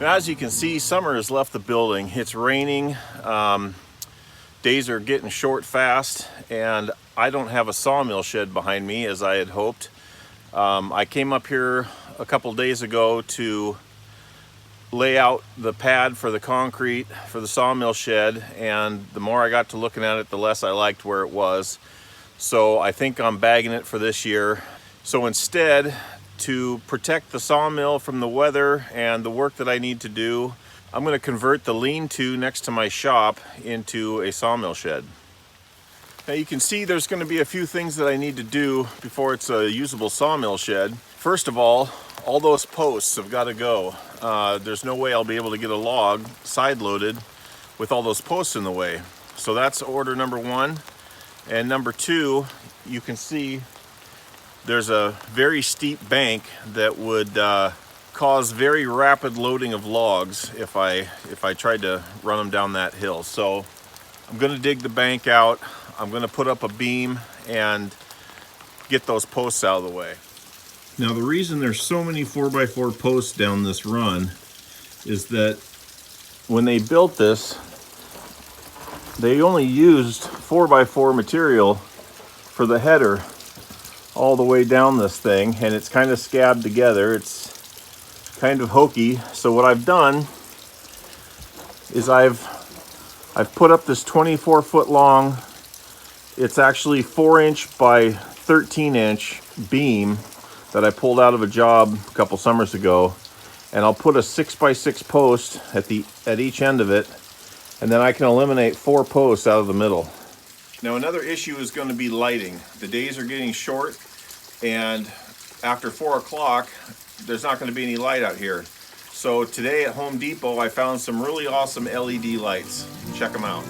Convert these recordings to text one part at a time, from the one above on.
Now, as you can see, summer has left the building. It's raining, days are getting short fast, and I don't have a sawmill shed behind me as I had hoped. I came up here a couple days ago to lay out the pad for the concrete for the sawmill shed, and the more I got to looking at it, the less I liked where it was. So I think I'm bagging it for this year. So instead, to protect the sawmill from the weather and the work that I need to do, I'm going to convert the lean-to next to my shop into a sawmill shed. Now you can see there's going to be a few things that I need to do before it's a usable sawmill shed. First of all those posts have got to go. There's no way I'll be able to get a log side-loaded with all those posts in the way. So that's order number one. And number two, you can see there's a very steep bank that would cause very rapid loading of logs if I tried to run them down that hill. So I'm going to dig the bank out. I'm going to put up a beam and get those posts out of the way. Now the reason there's so many 4x4 posts down this run is that when they built this, they only used 4x4 material for the header all the way down this thing, and it's kind of scabbed together. It's kind of hokey. So what I've done is I've put up this 24-foot long, it's actually 4-inch by 13-inch beam that I pulled out of a job a couple summers ago, and I'll put a 6x6 post at each end of it, and then I can eliminate 4 posts out of the middle. Now another issue is going to be lighting. The days are getting short, and after 4 o'clock there's not going to be any light out here. So today at Home Depot I found some really awesome LED lights. Check them out.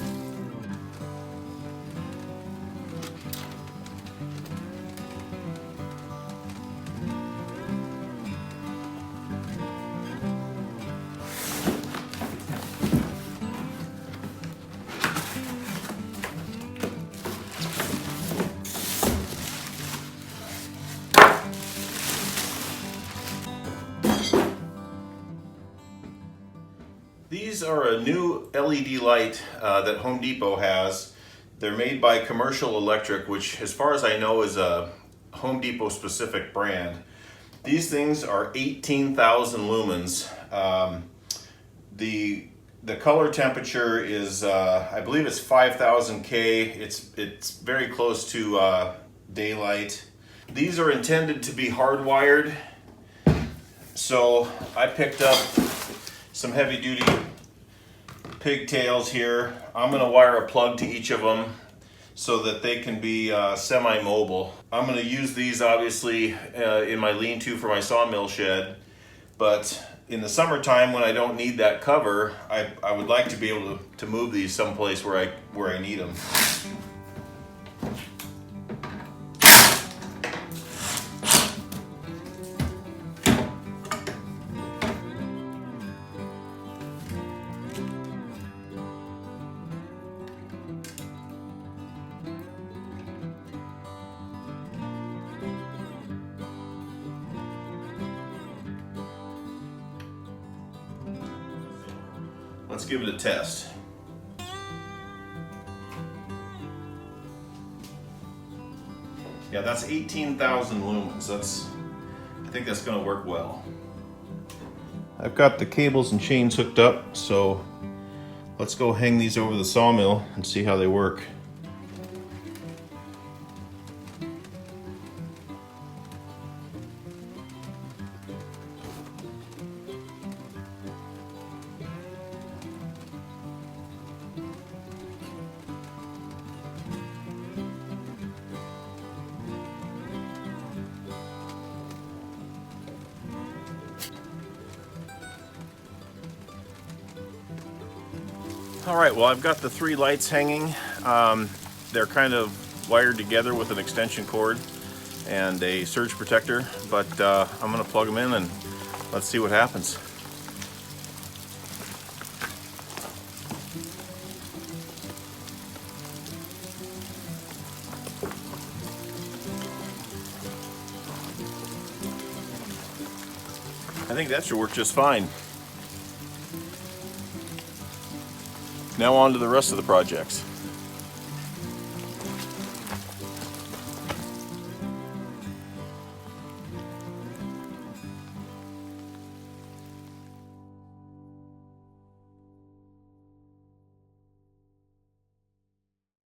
These are a new LED light that Home Depot has. They're made by Commercial Electric, which as far as I know is a Home Depot specific brand. These things are 18,000 lumens. The color temperature is, I believe it's 5,000 K. It's very close to daylight. These are intended to be hardwired. So I picked up some heavy duty pigtails here. I'm going to wire a plug to each of them so that they can be semi-mobile. I'm going to use these obviously in my lean-to for my sawmill shed, but in the summertime when I don't need that cover, I would like to be able to move these someplace where I need them. Let's give it a test. Yeah, that's 18,000 lumens. I think that's going to work well. I've got the cables and chains hooked up, so let's go hang these over the sawmill and see how they work. All right, well, I've got the 3 lights hanging. They're kind of wired together with an extension cord and a surge protector, but I'm gonna plug them in and let's see what happens. I think that should work just fine. Now on to the rest of the projects.